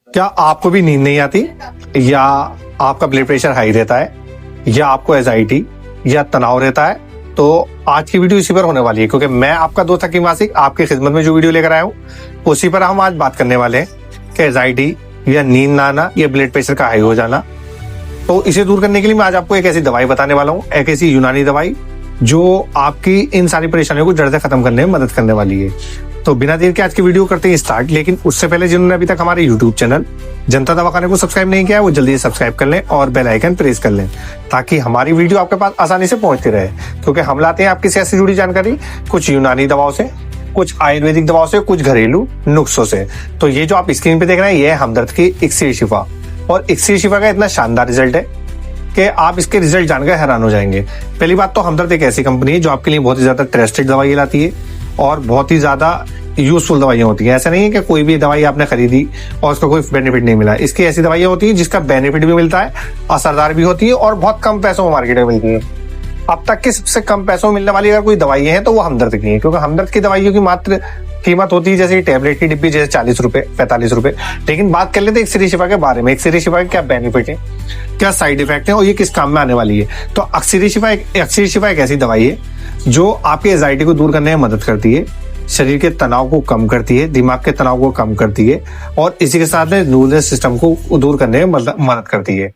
क्या आपको भी नींद नहीं आती, या आपका ब्लड प्रेशर हाई रहता है, या आपको एंजाइटी या तनाव रहता है? तो आज की वीडियो इसी पर होने वाली है, क्योंकि मैं आपका दोस्त हकीम आसिक आपकी खिदमत में जो वीडियो लेकर आया हूँ उसी पर हम आज बात करने वाले हैं कि एंजाइटी या नींद ना आना या ब्लड प्रेशर का हाई हो जाना। तो इसे दूर करने के लिए मैं आज आपको एक ऐसी दवाई बताने वाला हूँ, एक ऐसी यूनानी दवाई जो आपकी इन सारी परेशानियों को जड़ से खत्म करने में मदद करने वाली है। तो बिना देर के आज की वीडियो करते हैं स्टार्ट। लेकिन उससे पहले जिन्होंने अभी तक हमारे यूट्यूब चैनल जनता दवाखाने को सब्सक्राइब नहीं किया है वो जल्दी से सब्सक्राइब कर लें और बेल आइकन प्रेस कर लें, ताकि हमारी वीडियो आपके पास आसानी से पहुंचती रहे। क्योंकि हम लाते हैं आपकी सेहत से जुड़ी जानकारी कुछ यूनानी दवाओं से, कुछ आयुर्वेदिक दवाओं से, कुछ घरेलू नुस्खों से। तो ये जो आप स्क्रीन पे देख रहे हैं ये है हमदर्द की इक्सिर शिफा, और इक्सिर शिफा का इतना शानदार रिजल्ट है कि आप इसके रिजल्ट जानकर हैरान हो जाएंगे। पहली बात तो हमदर्द एक ऐसी कंपनी है जो आपके लिए बहुत ही ज्यादा ट्रस्टेड दवाई लाती है और बहुत ही ज्यादा यूजफुल दवाइयां होती हैं। ऐसा नहीं है कि कोई भी दवाई आपने खरीदी और उसका कोई बेनिफिट नहीं मिला। इसकी ऐसी दवाइयां होती है जिसका बेनिफिट भी मिलता है, असरदार भी होती है और बहुत कम पैसों में मार्केट में मिलती है। अब तक की सबसे कम पैसों में मिलने वाली अगर कोई दवाइयां हैं तो वो हमदर्द की है, क्योंकि हमदर्द की दवाइयों की मात्र कीमत होती है जैसे टैबलेट की डिब्बी जैसे 40 रुपए 45 रुपए। लेकिन बात कर लेते हैं इक्सिर शिफा के बारे में। इक्सिर शिफा के क्या बेनिफिट है, क्या साइड इफेक्ट है और ये किस काम में आने वाली है। तो इक्सिर शिफा एक ऐसी दवाई है जो आपकी एंजाइटी को दूर करने में मदद करती है, शरीर के तनाव को कम करती है, दिमाग के तनाव को कम करती है और इसी के साथ में नर्वस सिस्टम को दूर करने में मदद करती है।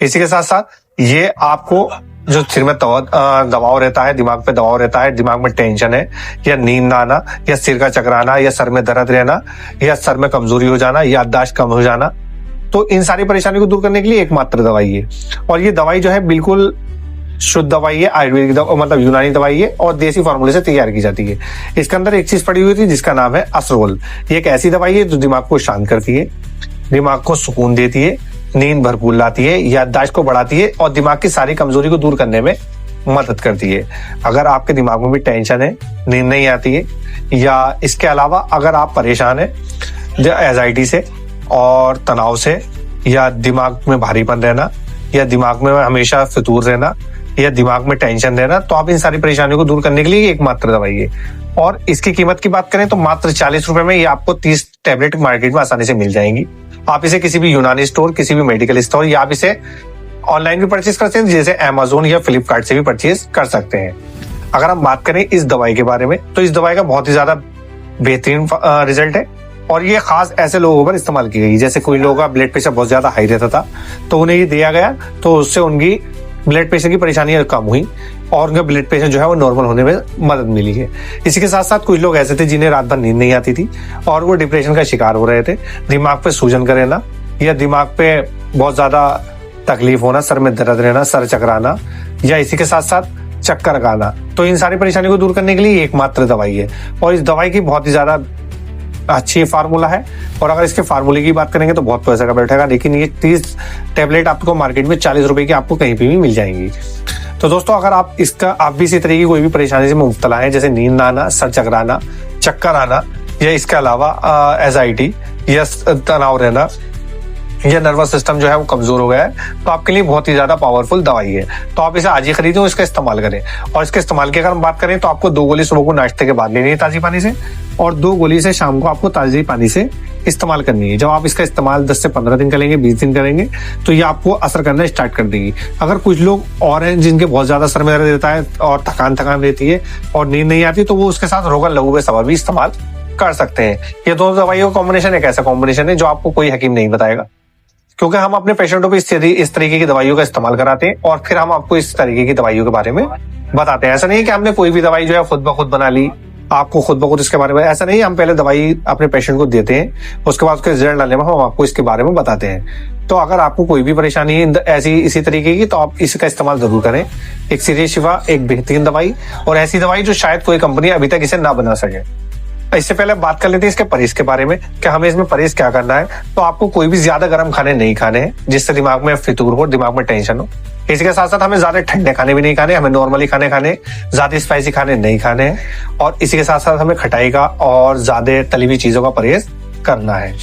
इसी के साथ साथ ये आपको जो सिर में दबाव रहता है, दिमाग पे दबाव रहता है, दिमाग में टेंशन है या नींद ना आना या सिर का चकराना या सर में दर्द रहना या सर में कमजोरी हो जाना, याददाश्त कम हो जाना, तो इन सारी परेशानियों को दूर करने के लिए एकमात्र दवाई है। और ये दवाई जो है बिल्कुल शुद्ध दवाई है, आयुर्वेदिक मतलब यूनानी दवाई है और देसी फार्मूले से तैयार की जाती है। इसके अंदर एक चीज पड़ी हुई थी जिसका नाम है असरोल। ये एक ऐसी दवाई है जो दिमाग को शांत करती है, दिमाग को सुकून देती है, नींद भरपूर लाती है, याददाश्त को बढ़ाती है और दिमाग की सारी कमजोरी को दूर करने में मदद करती है। अगर आपके दिमाग में भी टेंशन है, नींद नहीं आती है, या इसके अलावा अगर आप परेशान है एंजाइटी से और तनाव से, या दिमाग में भारीपन रहना, या दिमाग में हमेशा फितूर रहना, या दिमाग में टेंशन रहना, तो आप इन सारी परेशानियों को दूर करने के लिए एकमात्र दवाई है। और इसकी कीमत की बात करें तो मात्र 40 रुपए में ये आपको 30 टैबलेट मार्केट में आसानी से मिल जाएंगी। आप इसे किसी भी यूनानी स्टोर, किसी भी मेडिकल स्टोर, या आप इसे ऑनलाइन भी परचेज कर सकते हैं जैसे अमेजोन या फ्लिपकार्ट से भी परचेज कर सकते हैं। अगर हम बात करें इस दवाई के बारे में तो इस दवाई का बहुत ही ज्यादा बेहतरीन रिजल्ट है और ये खास ऐसे लोगों पर इस्तेमाल की गई जैसे कोई लोगों का ब्लड प्रेशर बहुत ज्यादा हाई रहता था तो उन्हें ये दिया गया तो उससे उनकी ब्लड प्रेशर की परेशानियां कम हुई और उनका ब्लड प्रेशर जो है वो नॉर्मल होने में मदद मिली है। इसी के साथ साथ कुछ लोग ऐसे थे जिन्हें रात भर नींद नहीं आती थी और वो डिप्रेशन का शिकार हो रहे थे, दिमाग पे सूजन का रहना या दिमाग पे बहुत ज्यादा तकलीफ होना, सर में दर्द रहना, सर चकराना या इसी के साथ साथ चक्कर का आना, तो इन सारी परेशानियों को दूर करने के लिए एकमात्र दवाई है। और इस दवाई की बहुत ही ज्यादा अच्छी फार्मूला है और अगर इसके फार्मूले की बात करेंगे तो बहुत पैसा का बैठेगा, लेकिन ये 30 टैबलेट आपको मार्केट में 40 रुपए की आपको कहीं पे भी मिल जाएंगी। तो दोस्तों अगर आप भी इसी तरह की कोई भी परेशानी से मुब्तला है जैसे नींद ना आना, सर चकराना, चक्कर आना या इसके अलावा एंजाइटी या तनाव रहना या नर्वस सिस्टम जो है वो कमजोर हो गया है, तो आपके लिए बहुत ही ज्यादा पावरफुल दवाई है। तो आप इसे आज ही खरीदें और इसका इस्तेमाल करें। और इसके इस्तेमाल की अगर हम बात करें तो आपको 2 गोली सुबह को नाश्ते के बाद लेनी है ताजी पानी से और 2 गोली से शाम को आपको ताजी पानी से इस्तेमाल करनी है। जब आप इसका इस्तेमाल 10 से 15 दिन करेंगे, 20 दिन करेंगे तो ये आपको असर करना स्टार्ट कर देगी। अगर कुछ लोग और हैं जिनके बहुत ज्यादा सर में दर्द रहता है और थकान रहती है और नींद नहीं आती तो वो उसके साथ रोगन लघु सवा भी इस्तेमाल कर सकते हैं। ये दोनों दवाइयों का कॉम्बिनेशन एक ऐसा कॉम्बिनेशन है जो आपको कोई हकीम नहीं बताएगा, क्योंकि हम अपने पेशेंटों को इस तरीके की दवाइयों का इस्तेमाल कराते हैं और फिर हम आपको इस तरीके की दवाइयों के बारे में बताते हैं। ऐसा नहीं है कि हमने कोई भी दवाई जो है खुद ब खुद बना ली, आपको खुद ब खुद इसके बारे में, ऐसा नहीं है। हम पहले दवाई अपने पेशेंट को देते हैं, उसके बाद उसके रिजल्ट आने में हम आपको इसके बारे में बताते हैं। तो अगर आपको कोई भी परेशानी है ऐसी इसी तरीके की तो आप इसका इस्तेमाल जरूर करें। इक्सिर शिफा एक बेहतरीन दवाई और ऐसी दवाई जो शायद कोई कंपनी अभी तक इसे ना बना सके। इससे पहले बात कर लेते हैं इसके परहेज के बारे में कि हमें इसमें परहेज क्या करना है। तो आपको कोई भी ज्यादा गर्म खाने नहीं खाने हैं जिससे दिमाग में फितूर हो, दिमाग में टेंशन हो। इसी के साथ साथ हमें ज्यादा ठंडे खाने भी नहीं खाने, हमें नॉर्मली खाने ज्यादा स्पाइसी खाने नहीं खाने हैं और इसी के साथ साथ हमें खटाई का और ज्यादा तली हुई चीजों का परहेज करना है।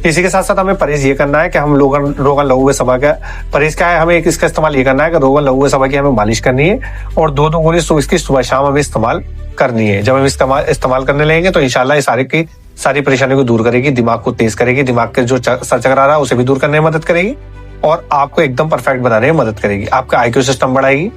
इसी के साथ साथ हमें परहेज ये करना है कि हम रोगन लहू सभा का परहेज क्या है, हमें इसका इस्तेमाल ये करना है कि रोगन लहू सभा की हमें मालिश करनी है और 2 गोली इसकी सुबह शाम हमें इस्तेमाल करनी है। जब हम इस्तेमाल करने लगेंगे तो इंशाल्लाह ये सारी की सारी परेशानियों को दूर करेगी, दिमाग को तेज करेगी, दिमाग के जो सर चकरा रहा है उसे भी दूर करने में मदद करेगी और आपको एकदम परफेक्ट बनाने में मदद करेगी। आपका आईक्यू सिस्टम बढ़ाएगी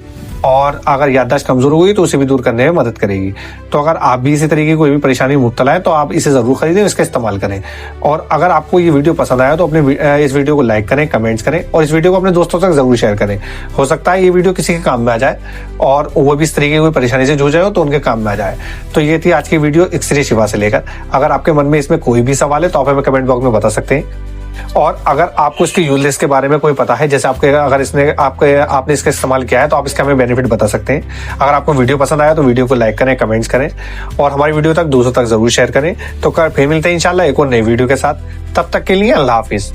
और अगर याददाश्त कमजोर हुई तो उसे भी दूर करने में मदद करेगी। तो अगर आप भी इसी तरीके की कोई भी परेशानी में मुब्तला है तो आप इसे जरूर खरीदें, इसका इस्तेमाल करें। और अगर आपको ये वीडियो पसंद आया तो अपने इस वीडियो को लाइक करें, कमेंट्स करें और इस वीडियो को अपने दोस्तों तक जरूर शेयर करें। हो सकता है ये वीडियो किसी के काम में आ जाए और वो भी इस तरीके की कोई परेशानी से जूझ रहे हो तो उनके काम में आ जाए। तो ये थी आज की वीडियो एक्सरे शिवा से लेकर। अगर आपके मन में इसमें कोई भी सवाल है तो आप हमें कमेंट बॉक्स में बता सकते हैं। और अगर आपको इसके यूजलेस के बारे में कोई पता है, जैसे आपने इसका इस्तेमाल किया है तो आप इसका हमें बेनिफिट बता सकते हैं। अगर आपको वीडियो पसंद आया तो वीडियो को लाइक करें, कमेंट्स करें और हमारी वीडियो तक दूसरों तक जरूर शेयर करें। तो फिर मिलते हैं इंशाल्लाह एक और नई वीडियो के साथ। तब तक के लिए अल्लाह हाफिज।